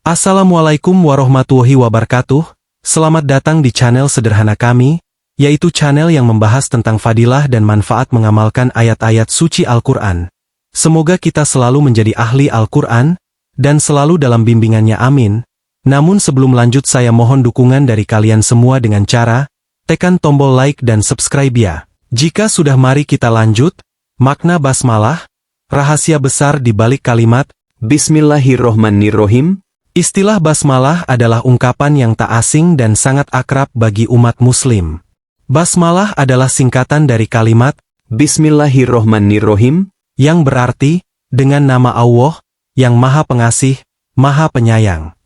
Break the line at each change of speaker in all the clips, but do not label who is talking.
Assalamualaikum warahmatullahi wabarakatuh. Selamat datang di channel sederhana kami, yaitu channel yang membahas tentang fadilah dan manfaat mengamalkan ayat-ayat suci Al-Quran. Semoga kita selalu menjadi ahli Al-Quran, dan selalu dalam bimbingannya, amin. Namun sebelum lanjut, saya mohon dukungan dari kalian semua dengan cara tekan tombol like dan subscribe ya. Jika sudah, mari kita lanjut. Makna basmalah, rahasia besar di balik kalimat Bismillahirrohmanirrohim. Istilah basmalah adalah ungkapan yang tak asing dan sangat akrab bagi umat muslim. Basmalah adalah singkatan dari kalimat Bismillahirrohmanirrohim, yang berarti, dengan nama Allah, yang Maha Pengasih, Maha Penyayang.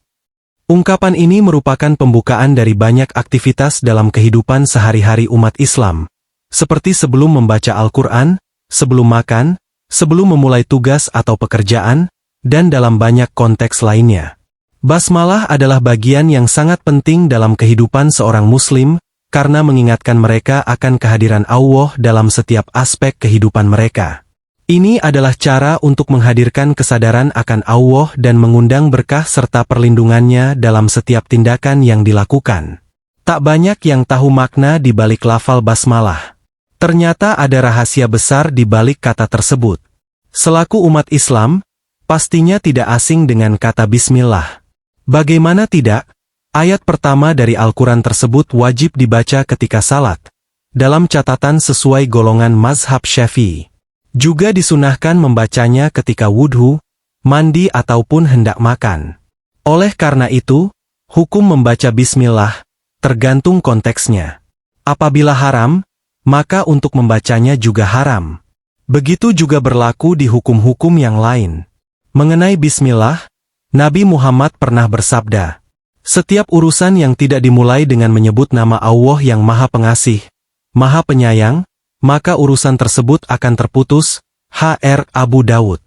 Ungkapan ini merupakan pembukaan dari banyak aktivitas dalam kehidupan sehari-hari umat Islam, seperti sebelum membaca Al-Quran, sebelum makan, sebelum memulai tugas atau pekerjaan, dan dalam banyak konteks lainnya. Basmalah adalah bagian yang sangat penting dalam kehidupan seorang muslim, karena mengingatkan mereka akan kehadiran Allah dalam setiap aspek kehidupan mereka. Ini adalah cara untuk menghadirkan kesadaran akan Allah dan mengundang berkah serta perlindungannya dalam setiap tindakan yang dilakukan. Tak banyak yang tahu makna di balik lafal basmalah. Ternyata ada rahasia besar di balik kata tersebut. Selaku umat Islam, pastinya tidak asing dengan kata bismillah. Bagaimana tidak, ayat pertama dari Al-Quran tersebut wajib dibaca ketika salat, dalam catatan sesuai golongan mazhab Syafi'i. Juga disunahkan membacanya ketika wudhu, mandi ataupun hendak makan. Oleh karena itu, hukum membaca bismillah tergantung konteksnya. Apabila haram, maka untuk membacanya juga haram. Begitu juga berlaku di hukum-hukum yang lain. Mengenai bismillah, Nabi Muhammad pernah bersabda, setiap urusan yang tidak dimulai dengan menyebut nama Allah yang Maha Pengasih, Maha Penyayang, maka urusan tersebut akan terputus. Hr. Abu Dawud.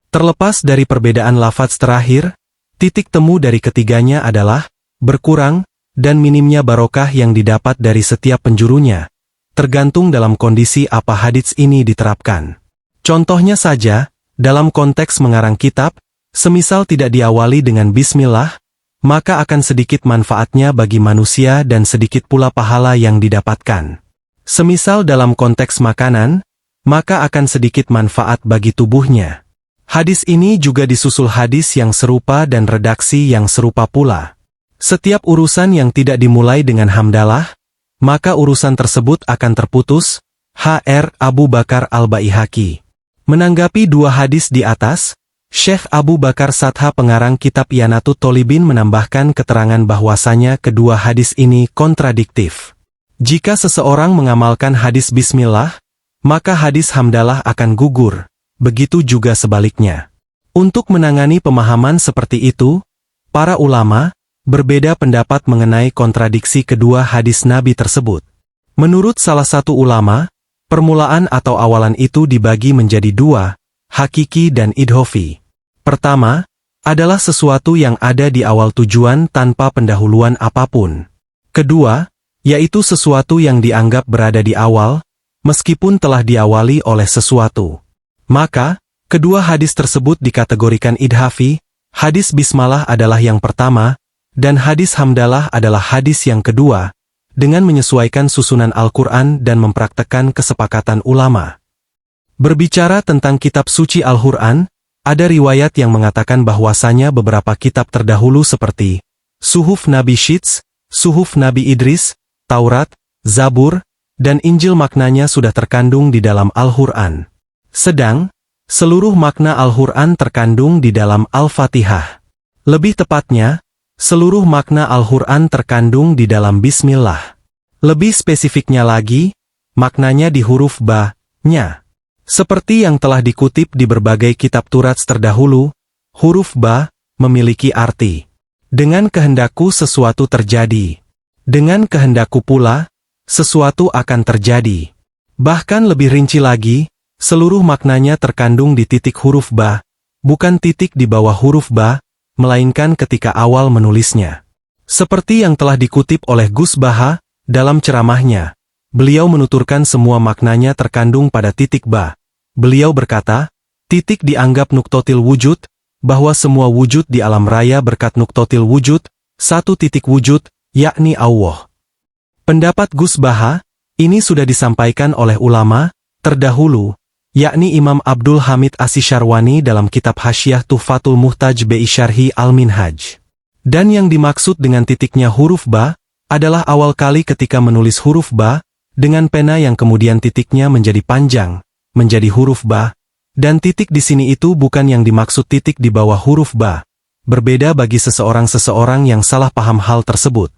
Terlepas dari perbedaan lafaz terakhir, titik temu dari ketiganya adalah berkurang dan minimnya barokah yang didapat dari setiap penjurunya, tergantung dalam kondisi apa hadits ini diterapkan. Contohnya saja, dalam konteks mengarang kitab, semisal tidak diawali dengan bismillah, maka akan sedikit manfaatnya bagi manusia dan sedikit pula pahala yang didapatkan. Semisal dalam konteks makanan, maka akan sedikit manfaat bagi tubuhnya. Hadis ini juga disusul hadis yang serupa dan redaksi yang serupa pula. Setiap urusan yang tidak dimulai dengan hamdalah, maka urusan tersebut akan terputus. Hr. Abu Bakar Al-Baihaqi. Menanggapi dua hadis di atas, Syekh Abu Bakar Satha pengarang kitab Ianatut Tholibin menambahkan keterangan bahwasanya kedua hadis ini kontradiktif. Jika seseorang mengamalkan hadis bismillah, maka hadis hamdalah akan gugur, begitu juga sebaliknya. Untuk menangani pemahaman seperti itu, para ulama berbeda pendapat mengenai kontradiksi kedua hadis Nabi tersebut. Menurut salah satu ulama, permulaan atau awalan itu dibagi menjadi dua, hakiki dan idhofi. Pertama, adalah sesuatu yang ada di awal tujuan tanpa pendahuluan apapun. Kedua, yaitu sesuatu yang dianggap berada di awal, meskipun telah diawali oleh sesuatu. Maka, kedua hadis tersebut dikategorikan idhafi, hadis bismillah adalah yang pertama, dan hadis hamdalah adalah hadis yang kedua, dengan menyesuaikan susunan Al-Quran dan mempraktekkan kesepakatan ulama. Berbicara tentang kitab suci Al-Quran, ada riwayat yang mengatakan bahwasanya beberapa kitab terdahulu seperti Suhuf Nabi Syits, Suhuf Nabi Idris, Taurat, Zabur, dan Injil maknanya sudah terkandung di dalam Al-Quran. Sedang, seluruh makna Al-Quran terkandung di dalam Al-Fatihah. Lebih tepatnya, seluruh makna Al-Quran terkandung di dalam Bismillah. Lebih spesifiknya lagi, maknanya di huruf ba-nya. Seperti yang telah dikutip di berbagai kitab Turats terdahulu, huruf ba memiliki arti dengan kehendakku sesuatu terjadi. Dengan kehendakku pula, sesuatu akan terjadi. Bahkan lebih rinci lagi, seluruh maknanya terkandung di titik huruf ba, bukan titik di bawah huruf ba, melainkan ketika awal menulisnya. Seperti yang telah dikutip oleh Gus Baha, dalam ceramahnya, beliau menuturkan semua maknanya terkandung pada titik ba. Beliau berkata, titik dianggap nuktotil wujud, bahwa semua wujud di alam raya berkat nuktotil wujud, satu titik wujud, yakni Allah. Pendapat Gus Baha, ini sudah disampaikan oleh ulama terdahulu, yakni Imam Abdul Hamid As-Syarwani dalam kitab Hasyiah Tuhfatul Muhtaj bi Syarhi Al-Minhaj. Dan yang dimaksud dengan titiknya huruf ba, adalah awal kali ketika menulis huruf ba, dengan pena yang kemudian titiknya menjadi panjang, menjadi huruf ba, dan titik di sini itu bukan yang dimaksud titik di bawah huruf ba. Berbeda bagi seseorang yang salah paham hal tersebut.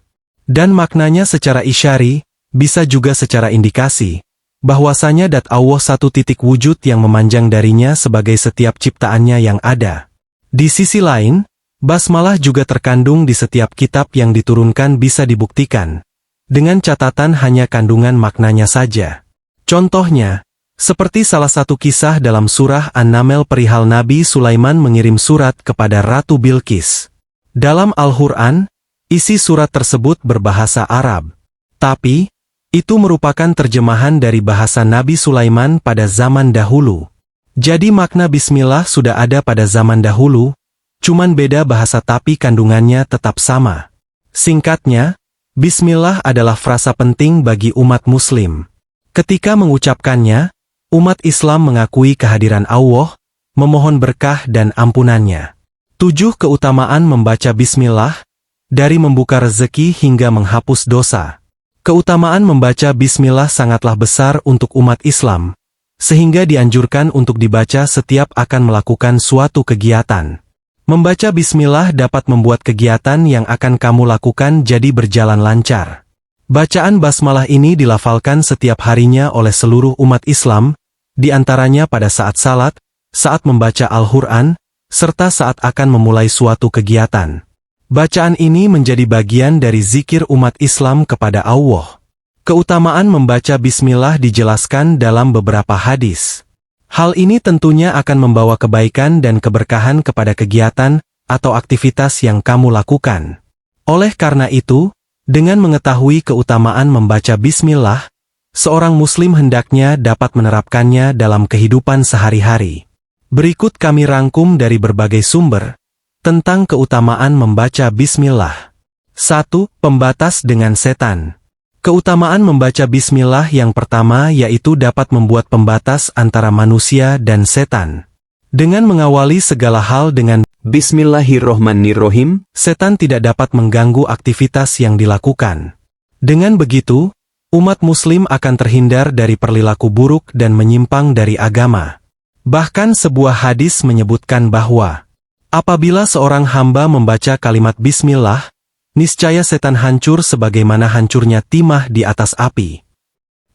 Dan maknanya secara isyari, bisa juga secara indikasi, bahwasanya dat Allah satu titik wujud yang memanjang darinya sebagai setiap ciptaannya yang ada. Di sisi lain, basmalah juga terkandung di setiap kitab yang diturunkan bisa dibuktikan, dengan catatan hanya kandungan maknanya saja. Contohnya, seperti salah satu kisah dalam surah An-Naml perihal Nabi Sulaiman mengirim surat kepada Ratu Bilqis. Dalam Al-Quran, isi surat tersebut berbahasa Arab. Tapi, itu merupakan terjemahan dari bahasa Nabi Sulaiman pada zaman dahulu. Jadi makna bismillah sudah ada pada zaman dahulu, cuman beda bahasa tapi kandungannya tetap sama. Singkatnya, bismillah adalah frasa penting bagi umat muslim. Ketika mengucapkannya, umat Islam mengakui kehadiran Allah, memohon berkah dan ampunannya. 7 keutamaan membaca bismillah, dari membuka rezeki hingga menghapus dosa. Keutamaan membaca bismillah sangatlah besar untuk umat Islam, sehingga dianjurkan untuk dibaca setiap akan melakukan suatu kegiatan. Membaca bismillah dapat membuat kegiatan yang akan kamu lakukan jadi berjalan lancar. Bacaan basmalah ini dilafalkan setiap harinya oleh seluruh umat Islam, di antaranya pada saat salat, saat membaca Al-Quran, serta saat akan memulai suatu kegiatan. Bacaan ini menjadi bagian dari zikir umat Islam kepada Allah. Keutamaan membaca bismillah dijelaskan dalam beberapa hadis. Hal ini tentunya akan membawa kebaikan dan keberkahan kepada kegiatan atau aktivitas yang kamu lakukan. Oleh karena itu, dengan mengetahui keutamaan membaca bismillah, seorang muslim hendaknya dapat menerapkannya dalam kehidupan sehari-hari. Berikut kami rangkum dari berbagai sumber tentang keutamaan membaca bismillah. 1. Pembatas dengan setan. Keutamaan membaca bismillah yang pertama yaitu dapat membuat pembatas antara manusia dan setan. Dengan mengawali segala hal dengan Bismillahirrohmanirrohim, setan tidak dapat mengganggu aktivitas yang dilakukan. Dengan begitu, umat muslim akan terhindar dari perilaku buruk dan menyimpang dari agama. Bahkan sebuah hadis menyebutkan bahwa, apabila seorang hamba membaca kalimat bismillah, niscaya setan hancur sebagaimana hancurnya timah di atas api.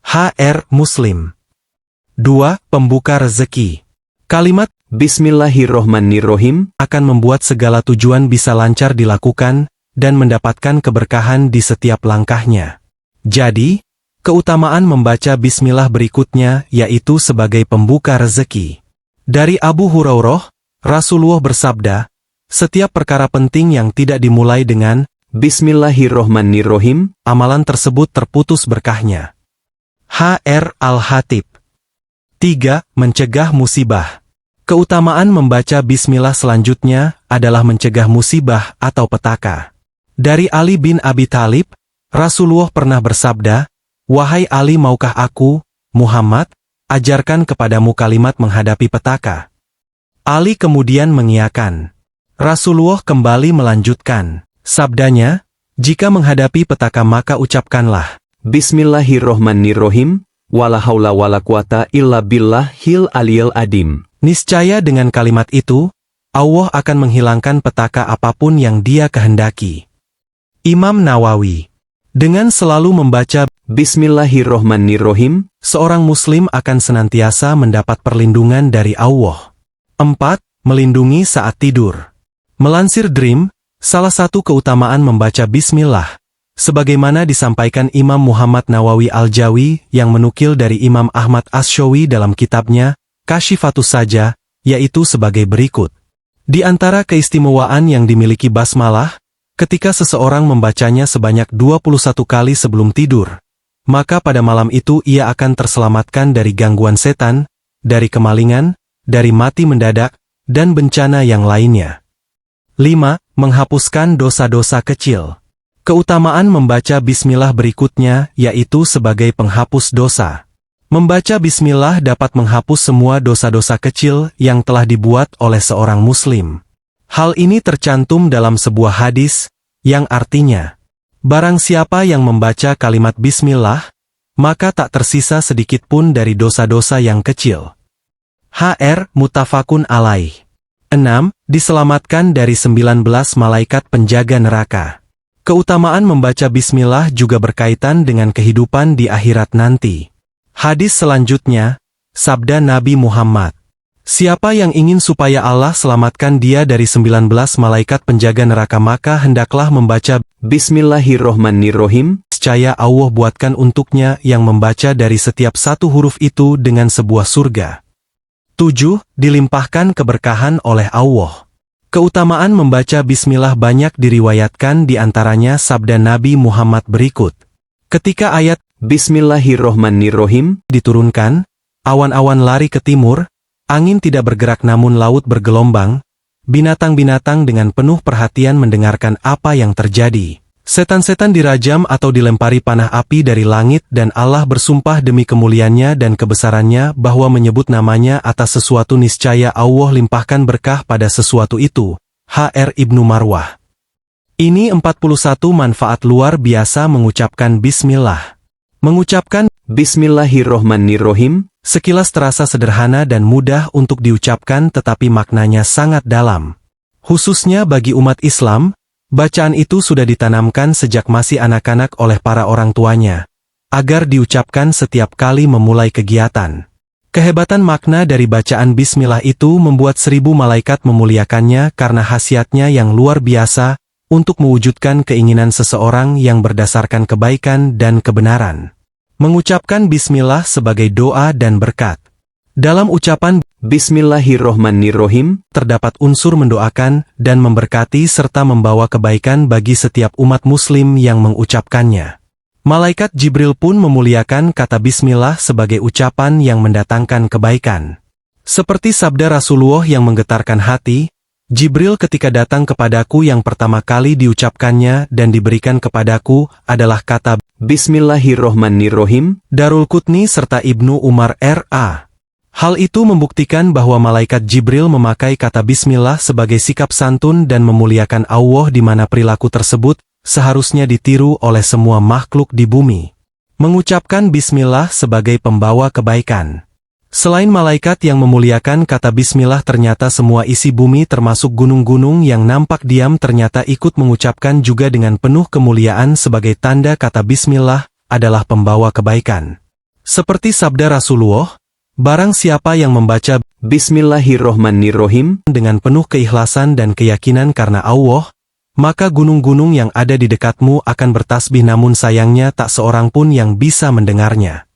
HR Muslim. 2. Pembuka rezeki. Kalimat Bismillahirrohmanirrohim akan membuat segala tujuan bisa lancar dilakukan dan mendapatkan keberkahan di setiap langkahnya. Jadi, keutamaan membaca bismillah berikutnya yaitu sebagai pembuka rezeki. Dari Abu Hurairah, Rasulullah bersabda, setiap perkara penting yang tidak dimulai dengan Bismillahirrohmanirrohim, amalan tersebut terputus berkahnya. HR Al-Hatib. 3. Mencegah musibah. Keutamaan membaca bismillah selanjutnya adalah mencegah musibah atau petaka. Dari Ali bin Abi Thalib, Rasulullah pernah bersabda, "Wahai Ali, maukah aku, Muhammad, ajarkan kepadamu kalimat menghadapi petaka?" Ali kemudian mengiyakan. Rasulullah kembali melanjutkan, sabdanya, "Jika menghadapi petaka maka ucapkanlah, Bismillahirrohmanirrohim, wala haula wala quwata illa billahil aliyil adim." Niscaya dengan kalimat itu, Allah akan menghilangkan petaka apapun yang Dia kehendaki. Imam Nawawi. Dengan selalu membaca Bismillahirrohmanirrohim, seorang muslim akan senantiasa mendapat perlindungan dari Allah. 4. Melindungi saat tidur. Melansir Dream, salah satu keutamaan membaca bismillah, sebagaimana disampaikan Imam Muhammad Nawawi Al-Jawi yang menukil dari Imam Ahmad Ash-Shawi dalam kitabnya, Kashifatus Saja, yaitu sebagai berikut. Di antara keistimewaan yang dimiliki basmalah, ketika seseorang membacanya sebanyak 21 kali sebelum tidur, maka pada malam itu ia akan terselamatkan dari gangguan setan, dari kemalingan, dari mati mendadak, dan bencana yang lainnya. 5. Menghapuskan dosa-dosa kecil. Keutamaan membaca bismillah berikutnya yaitu sebagai penghapus dosa. Membaca bismillah dapat menghapus semua dosa-dosa kecil yang telah dibuat oleh seorang muslim. Hal ini tercantum dalam sebuah hadis, yang artinya, barang siapa yang membaca kalimat bismillah, maka tak tersisa sedikit pun dari dosa-dosa yang kecil. Hr. Muttafaqun alaih. 6. Diselamatkan dari 19 malaikat penjaga neraka. Keutamaan membaca bismillah juga berkaitan dengan kehidupan di akhirat nanti. Hadis selanjutnya, sabda Nabi Muhammad. Siapa yang ingin supaya Allah selamatkan dia dari 19 malaikat penjaga neraka maka hendaklah membaca Bismillahirrohmanirrohim. Niscaya Allah buatkan untuknya yang membaca dari setiap satu huruf itu dengan sebuah surga. 7. Dilimpahkan keberkahan oleh Allah. Keutamaan membaca bismillah banyak diriwayatkan di antaranya sabda Nabi Muhammad berikut. Ketika ayat Bismillahirrohmanirrohim diturunkan, awan-awan lari ke timur, angin tidak bergerak namun laut bergelombang, binatang-binatang dengan penuh perhatian mendengarkan apa yang terjadi. Setan-setan dirajam atau dilempari panah api dari langit dan Allah bersumpah demi kemuliaannya dan kebesarannya bahwa menyebut namanya atas sesuatu niscaya Allah limpahkan berkah pada sesuatu itu. Hr. Ibnu Marwah. Ini 41 manfaat luar biasa mengucapkan bismillah. Mengucapkan Bismillahirrohmanirrohim sekilas terasa sederhana dan mudah untuk diucapkan tetapi maknanya sangat dalam. Khususnya bagi umat Islam, bacaan itu sudah ditanamkan sejak masih anak-anak oleh para orang tuanya, agar diucapkan setiap kali memulai kegiatan. Kehebatan makna dari bacaan bismillah itu membuat 1000 malaikat memuliakannya karena khasiatnya yang luar biasa untuk mewujudkan keinginan seseorang yang berdasarkan kebaikan dan kebenaran. Mengucapkan bismillah sebagai doa dan berkat. Dalam ucapan Bismillahirrohmanirrohim, terdapat unsur mendoakan dan memberkati serta membawa kebaikan bagi setiap umat muslim yang mengucapkannya. Malaikat Jibril pun memuliakan kata bismillah sebagai ucapan yang mendatangkan kebaikan. Seperti sabda Rasulullah yang menggetarkan hati, Jibril ketika datang kepadaku yang pertama kali diucapkannya dan diberikan kepadaku adalah kata Bismillahirrohmanirrohim, Darul Qutni serta Ibnu Umar R.A. Hal itu membuktikan bahwa malaikat Jibril memakai kata bismillah sebagai sikap santun dan memuliakan Allah di mana perilaku tersebut seharusnya ditiru oleh semua makhluk di bumi. Mengucapkan bismillah sebagai pembawa kebaikan. Selain malaikat yang memuliakan kata bismillah ternyata semua isi bumi termasuk gunung-gunung yang nampak diam ternyata ikut mengucapkan juga dengan penuh kemuliaan sebagai tanda kata bismillah adalah pembawa kebaikan. Seperti sabda Rasulullah, barang siapa yang membaca Bismillahirrohmanirrohim dengan penuh keikhlasan dan keyakinan karena Allah, maka gunung-gunung yang ada di dekatmu akan bertasbih namun sayangnya tak seorang pun yang bisa mendengarnya.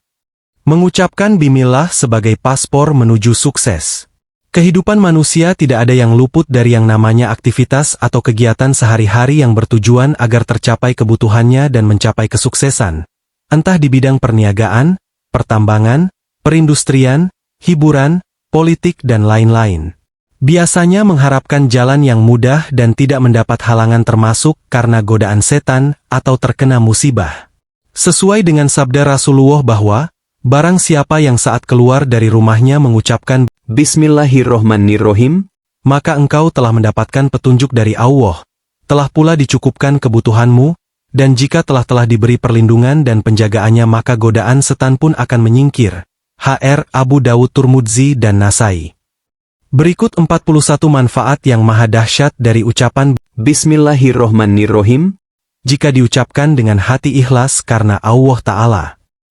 Mengucapkan bismillah sebagai paspor menuju sukses. Kehidupan manusia tidak ada yang luput dari yang namanya aktivitas atau kegiatan sehari-hari yang bertujuan agar tercapai kebutuhannya dan mencapai kesuksesan. Entah di bidang perniagaan, pertambangan, perindustrian, hiburan, politik dan lain-lain. Biasanya mengharapkan jalan yang mudah dan tidak mendapat halangan termasuk karena godaan setan atau terkena musibah. Sesuai dengan sabda Rasulullah bahwa, barang siapa yang saat keluar dari rumahnya mengucapkan Bismillahirrohmanirrohim, maka engkau telah mendapatkan petunjuk dari Allah, telah pula dicukupkan kebutuhanmu, dan jika telah diberi perlindungan dan penjagaannya maka godaan setan pun akan menyingkir. Hr. Abu Dawud Turmudzi dan Nasai. Berikut 41 manfaat yang maha dahsyat dari ucapan Bismillahirrohmanirrohim, jika diucapkan dengan hati ikhlas karena Allah Ta'ala.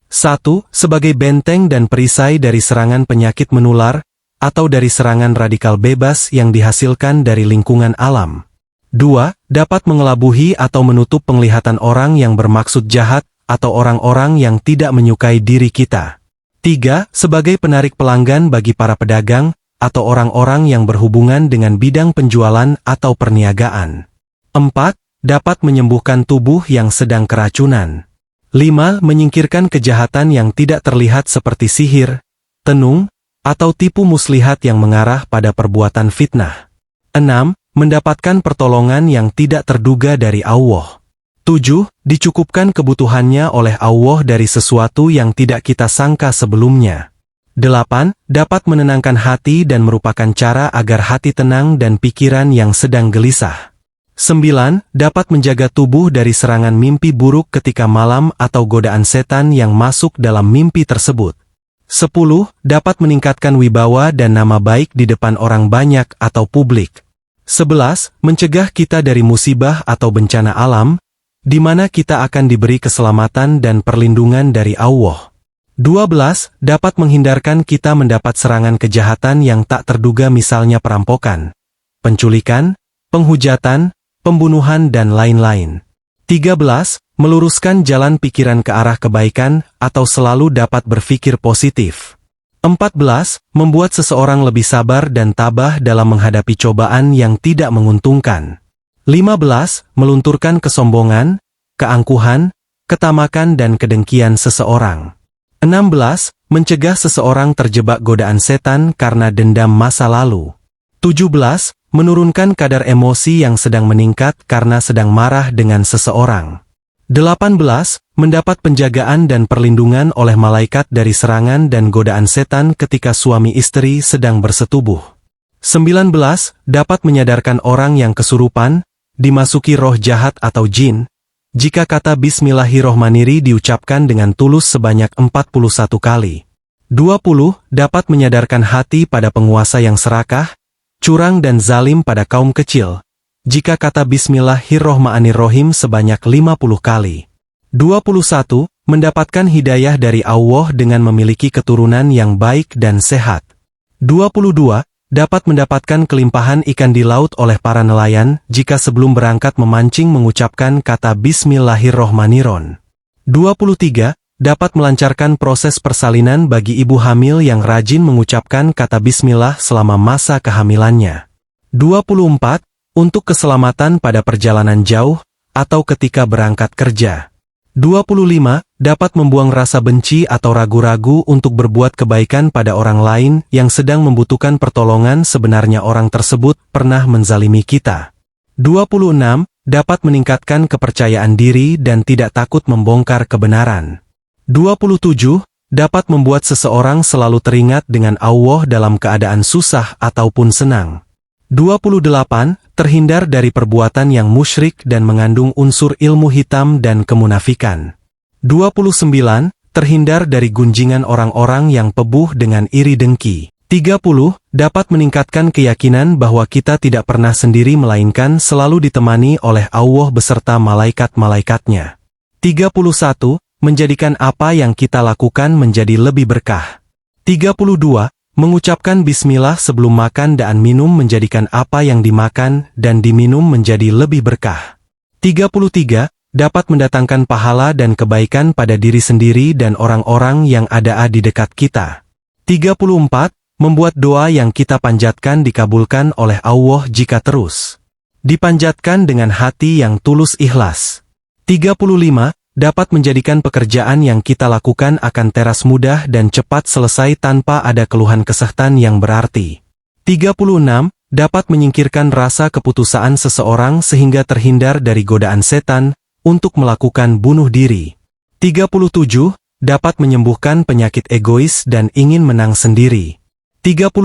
1. Sebagai benteng dan perisai dari serangan penyakit menular, atau dari serangan radikal bebas yang dihasilkan dari lingkungan alam. 2. Dapat mengelabuhi atau menutup penglihatan orang yang bermaksud jahat, atau orang-orang yang tidak menyukai diri kita. 3. Sebagai penarik pelanggan bagi para pedagang, atau orang-orang yang berhubungan dengan bidang penjualan atau perniagaan. 4. Dapat menyembuhkan tubuh yang sedang keracunan. 5. Menyingkirkan kejahatan yang tidak terlihat seperti sihir, tenung, atau tipu muslihat yang mengarah pada perbuatan fitnah. 6. Mendapatkan pertolongan yang tidak terduga dari Allah. 7. Dicukupkan kebutuhannya oleh Allah dari sesuatu yang tidak kita sangka sebelumnya. 8. Dapat menenangkan hati dan merupakan cara agar hati tenang dan pikiran yang sedang gelisah. 9. Dapat menjaga tubuh dari serangan mimpi buruk ketika malam atau godaan setan yang masuk dalam mimpi tersebut. 10. Dapat meningkatkan wibawa dan nama baik di depan orang banyak atau publik. 11. Mencegah kita dari musibah atau bencana alam, di mana kita akan diberi keselamatan dan perlindungan dari Allah. 12. Dapat menghindarkan kita mendapat serangan kejahatan yang tak terduga, misalnya perampokan, penculikan, penghujatan, pembunuhan dan lain-lain. 13. Meluruskan jalan pikiran ke arah kebaikan atau selalu dapat berpikir positif. 14. Membuat seseorang lebih sabar dan tabah dalam menghadapi cobaan yang tidak menguntungkan. 15. Melunturkan kesombongan, keangkuhan, ketamakan dan kedengkian seseorang. 16. Mencegah seseorang terjebak godaan setan karena dendam masa lalu. 17. Menurunkan kadar emosi yang sedang meningkat karena sedang marah dengan seseorang. 18. Mendapat penjagaan dan perlindungan oleh malaikat dari serangan dan godaan setan ketika suami istri sedang bersetubuh. 19. Dapat menyadarkan orang yang kesurupan, dimasuki roh jahat atau jin, jika kata Bismillahirrohmanirrohim diucapkan dengan tulus sebanyak 41 kali. 20. Dapat menyadarkan hati pada penguasa yang serakah, curang dan zalim pada kaum kecil, jika kata Bismillahirrohmanirrohim sebanyak 50 kali. 21. Mendapatkan hidayah dari Allah dengan memiliki keturunan yang baik dan sehat. 22. Dapat mendapatkan kelimpahan ikan di laut oleh para nelayan jika sebelum berangkat memancing mengucapkan kata Bismillahirrohmanirrohim. 23. Dapat melancarkan proses persalinan bagi ibu hamil yang rajin mengucapkan kata Bismillah selama masa kehamilannya. 24. Untuk keselamatan pada perjalanan jauh, atau ketika berangkat kerja. 25. Dapat membuang rasa benci atau ragu-ragu untuk berbuat kebaikan pada orang lain yang sedang membutuhkan pertolongan sebenarnya orang tersebut pernah menzalimi kita. 26. Dapat meningkatkan kepercayaan diri dan tidak takut membongkar kebenaran. 27. Dapat membuat seseorang selalu teringat dengan Allah dalam keadaan susah ataupun senang. 28. Terhindar dari perbuatan yang musyrik dan mengandung unsur ilmu hitam dan kemunafikan. 29. Terhindar dari gunjingan orang-orang yang pebuh dengan iri dengki. 30. Dapat meningkatkan keyakinan bahwa kita tidak pernah sendiri melainkan selalu ditemani oleh Allah beserta malaikat-malaikatnya. 31. Menjadikan apa yang kita lakukan menjadi lebih berkah. 32. Mengucapkan bismillah sebelum makan dan minum menjadikan apa yang dimakan dan diminum menjadi lebih berkah. 33. Dapat mendatangkan pahala dan kebaikan pada diri sendiri dan orang-orang yang ada di dekat kita. 34. Membuat doa yang kita panjatkan dikabulkan oleh Allah jika terus dipanjatkan dengan hati yang tulus ikhlas. 35. Dapat menjadikan pekerjaan yang kita lakukan akan teras mudah dan cepat selesai tanpa ada keluhan kesehatan yang berarti. 36. Dapat menyingkirkan rasa keputusaan seseorang sehingga terhindar dari godaan setan untuk melakukan bunuh diri. 37. Dapat menyembuhkan penyakit egois dan ingin menang sendiri. 38.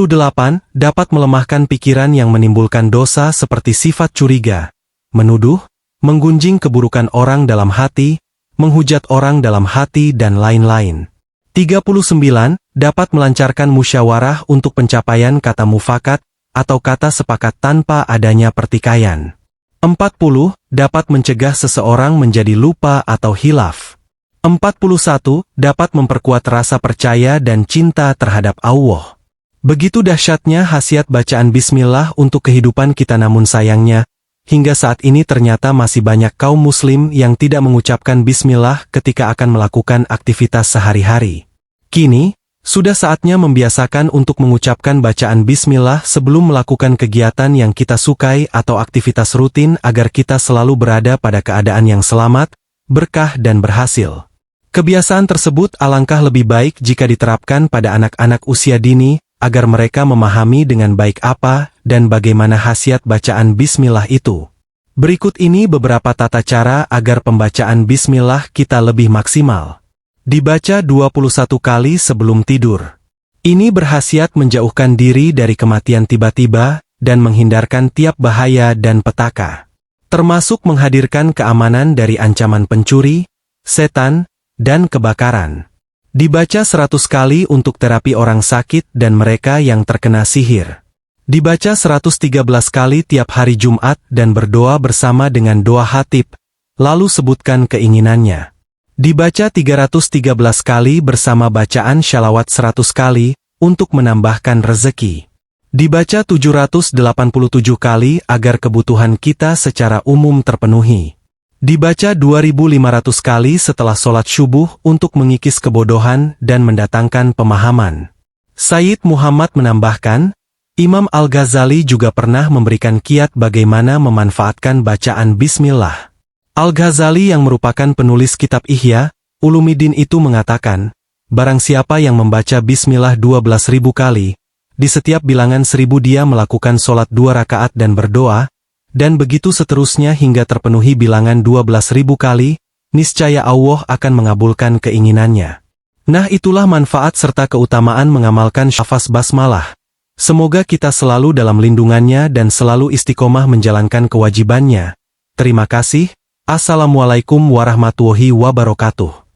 Dapat melemahkan pikiran yang menimbulkan dosa seperti sifat curiga, menuduh, menggunjing keburukan orang dalam hati, menghujat orang dalam hati dan lain-lain. 39. Dapat melancarkan musyawarah untuk pencapaian kata mufakat atau kata sepakat tanpa adanya pertikaian. 40. Dapat mencegah seseorang menjadi lupa atau hilaf. 41. Dapat memperkuat rasa percaya dan cinta terhadap Allah. Begitu dahsyatnya khasiat bacaan bismillah untuk kehidupan kita, namun sayangnya, hingga saat ini ternyata masih banyak kaum muslim yang tidak mengucapkan bismillah ketika akan melakukan aktivitas sehari-hari. Kini, sudah saatnya membiasakan untuk mengucapkan bacaan bismillah sebelum melakukan kegiatan yang kita sukai atau aktivitas rutin agar kita selalu berada pada keadaan yang selamat, berkah dan berhasil. Kebiasaan tersebut alangkah lebih baik jika diterapkan pada anak-anak usia dini, agar mereka memahami dengan baik apa dan bagaimana khasiat bacaan bismillah itu. Berikut ini beberapa tata cara agar pembacaan bismillah kita lebih maksimal. Dibaca 21 kali sebelum tidur. Ini berkhasiat menjauhkan diri dari kematian tiba-tiba dan menghindarkan tiap bahaya dan petaka. Termasuk menghadirkan keamanan dari ancaman pencuri, setan, dan kebakaran. Dibaca 100 kali untuk terapi orang sakit dan mereka yang terkena sihir. Dibaca 113 kali tiap hari Jumat dan berdoa bersama dengan doa khatib, lalu sebutkan keinginannya. Dibaca 313 kali bersama bacaan syalawat 100 kali untuk menambahkan rezeki. Dibaca 787 kali agar kebutuhan kita secara umum terpenuhi. Dibaca 2500 kali setelah sholat subuh untuk mengikis kebodohan dan mendatangkan pemahaman. Sayyid Muhammad menambahkan, Imam Al-Ghazali juga pernah memberikan kiat bagaimana memanfaatkan bacaan bismillah. Al-Ghazali yang merupakan penulis kitab Ihya Ulumuddin itu mengatakan, barang siapa yang membaca bismillah 12.000 kali, di setiap bilangan 1000 dia melakukan sholat 2 rakaat dan berdoa, dan begitu seterusnya hingga terpenuhi bilangan 12.000 kali, niscaya Allah akan mengabulkan keinginannya. Nah, itulah manfaat serta keutamaan mengamalkan syafas basmalah. Semoga kita selalu dalam lindungannya dan selalu istiqomah menjalankan kewajibannya. Terima kasih. Assalamualaikum warahmatullahi wabarakatuh.